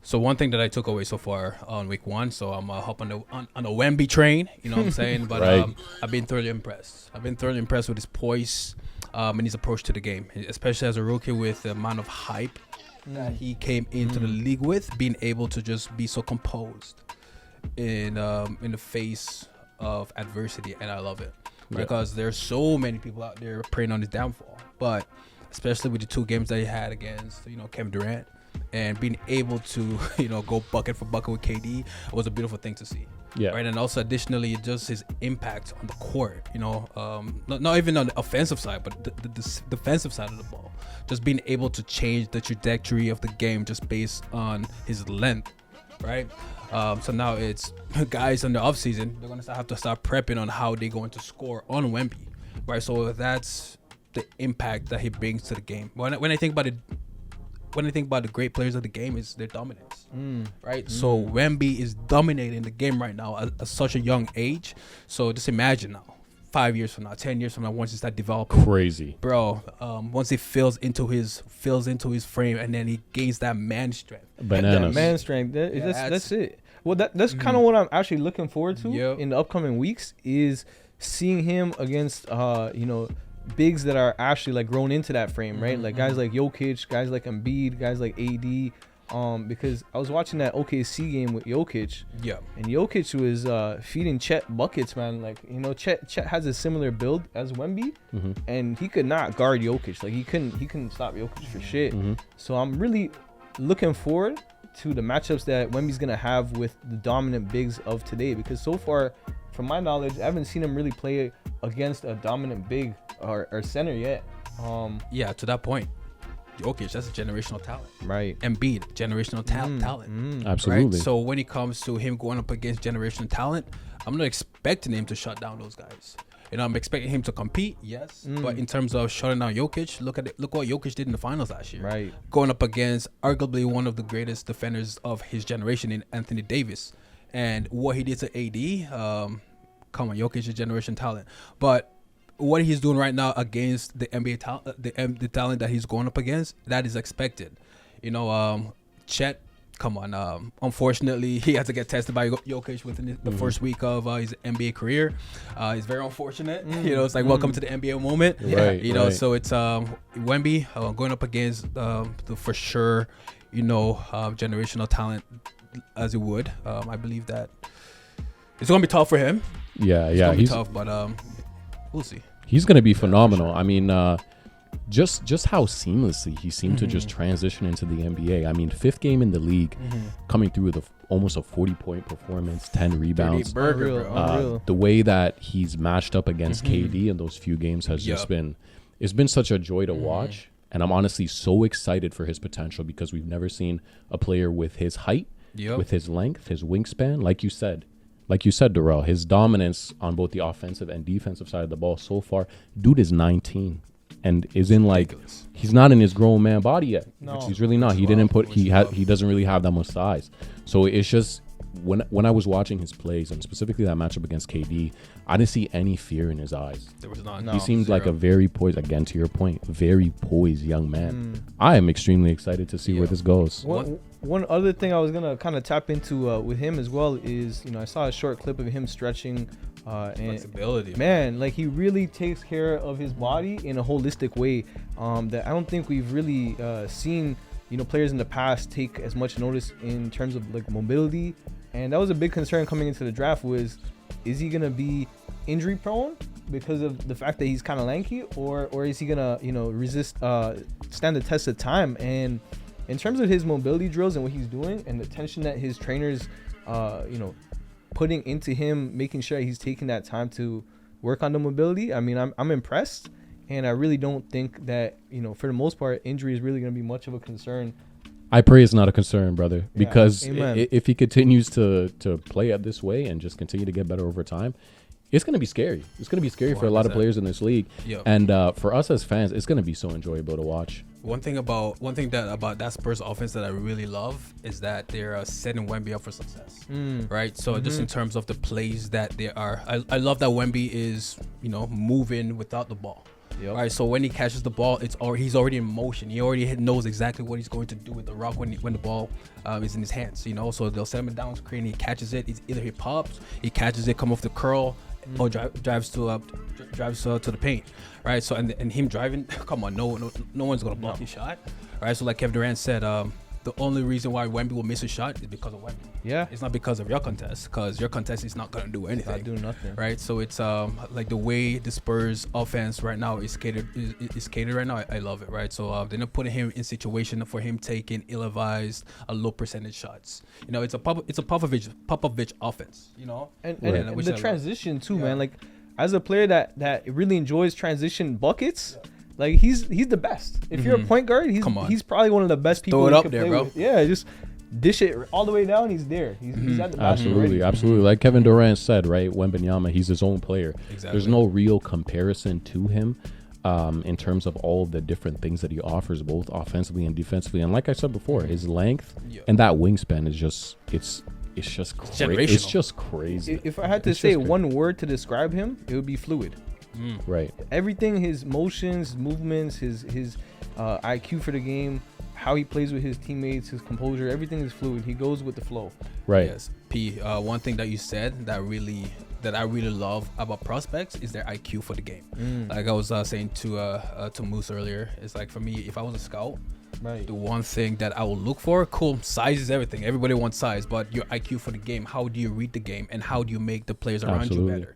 So one thing that I took away so far on week 1, so I'm hop on the Wemby train, you know what I'm saying? But Right. I've been thoroughly impressed. I've been thoroughly impressed with his poise and his approach to the game, especially as a rookie with the amount of hype that he came into the league with, being able to just be so composed in the face of adversity, and I love it because there's so many people out there preying on his downfall, but especially with the 2 games that he had against Kevin Durant. And being able to, go bucket for bucket with KD was a beautiful thing to see. Yeah. Right. And also, additionally, just his impact on the court, not even on the offensive side, but the defensive side of the ball. Just being able to change the trajectory of the game just based on his length. Right. So now it's guys in the offseason, they're going to have to start prepping on how they're going to score on Wemby. Right. So that's the impact that he brings to the game. When I think about it, when I think about the great players of the game, is their dominance, right? So Wemby is dominating the game right now at such a young age. So just imagine now, 5 years from now, 10 years from now, once he start developing, Crazy, bro. Once he fills into his frame, and then he gains that man strength. bananas. That man strength. That's it. Well, that's kind of what I'm actually looking forward to in the upcoming weeks is seeing him against bigs that are actually like grown into that frame, right? Like guys like Jokic, guys like Embiid, guys like AD. Because I was watching that OKC game with Jokic. Yeah. And Jokic was feeding Chet buckets, man. Like, Chet has a similar build as Wemby, and he could not guard Jokic. Like he couldn't stop Jokic for shit. So I'm really looking forward to the matchups that Wemby's gonna have with the dominant bigs of today, because so far, from my knowledge, I haven't seen him really play against a dominant big or center yet. Yeah, to that point, Jokic, that's a generational talent. Right. Embiid, generational talent. Absolutely. Right? So when it comes to him going up against generational talent, I'm not expecting him to shut down those guys. I'm expecting him to compete, yes. But in terms of shutting down Jokic, look what Jokic did in the finals last year. Right. Going up against arguably one of the greatest defenders of his generation in Anthony Davis. And what he did to AD, come on, Jokic is generation talent. But what he's doing right now against the NBA talent, the talent that he's going up against, that is expected. Chet, come on. Unfortunately, he had to get tested by Jokic within the first week of his NBA career. It's very unfortunate. It's like welcome to the NBA moment. Right. So it's Wemby going up against the for sure, generational talent as it would. I believe that it's gonna be tough for him. Yeah, it's gonna be tough, but we'll see. He's gonna be phenomenal. I mean, just how seamlessly he seemed to just transition into the NBA. I mean, 5th game in the league, coming through with almost a 40-point performance, 10 rebounds. Unreal. The way that he's matched up against KD in those few games has just been such a joy to watch. And I'm honestly so excited for his potential, because we've never seen a player with his height, with his length, his wingspan, like you said, Durrell, his dominance on both the offensive and defensive side of the ball so far. Dude is 19 and is in he's not in his grown man body yet. No, he's really not. He doesn't really have that much size. So it's just when I was watching his plays, and specifically that matchup against KD, I didn't see any fear in his eyes. There was none. He seemed like a very poised, again to your point, very poised young man. I am extremely excited to see where this goes. One other thing I was gonna kind of tap into with him as well is, I saw a short clip of him stretching. Flexibility, man. Like, he really takes care of his body in a holistic way that I don't think we've really seen players in the past take as much notice in terms of like mobility. And that was a big concern coming into the draft, was, is he gonna be injury prone because of the fact that he's kind of lanky, or is he gonna stand the test of time? And in terms of his mobility drills and what he's doing, and the attention that his trainers putting into him, making sure he's taking that time to work on the mobility, I mean, I'm impressed. And I really don't think that, for the most part, injury is really going to be much of a concern. I pray it's not a concern, brother, because Amen. If he continues to play it this way and just continue to get better over time, it's going to be scary. It's going to be scary 100%. For a lot of players in this league. Yep. And for us as fans, it's going to be so enjoyable to watch. One thing about that Spurs offense that I really love is that they're setting Wemby up for success, right? So just in terms of the plays that they are, I love that Wemby is moving without the ball, Yep. Right. So when he catches the ball, he's already in motion. He already knows exactly what he's going to do with the rock when the ball is in his hands. So they'll set him down screen. He catches it. Either he pops, he catches it, come off the curl, or drives to the paint. Right. So and him driving, come on, no one's gonna block his shot. Right. So like Kevin Durant said, the only reason why Wemby will miss a shot is because of Wemby. Yeah. It's not because of your contest, because your contest is not going to do anything. Not do nothing. Right? So it's like the way the Spurs offense right now is catered right now. I love it, right? So they're not putting him in situation for him taking ill-advised, low percentage shots. It's a Popovich offense, And the transition too, man. Like as a player that really enjoys transition buckets, like he's the best. If you're a point guard, he's probably one of the best people. Throw it up there, bro. With. Yeah, just dish it all the way down. He's there. He's at the basket. Absolutely. Like Kevin Durant said, right? Wembanyama, he's his own player. Exactly. There's no real comparison to him in terms of all of the different things that he offers, both offensively and defensively. And like I said before, his length and that wingspan is just it's just crazy. It's just crazy. If I had to say one word to describe him, it would be fluid. Right. Everything, his motions, movements, his IQ for the game, how he plays with his teammates, his composure, everything is fluid. He goes with the flow. Right. Yes. One thing that you said that I really love about prospects is their IQ for the game. Like I was saying to Moose earlier, it's like for me, if I was a scout, the one thing that I will look for, size is everything. Everybody wants size, but your IQ for the game, how do you read the game and how do you make the players around you better?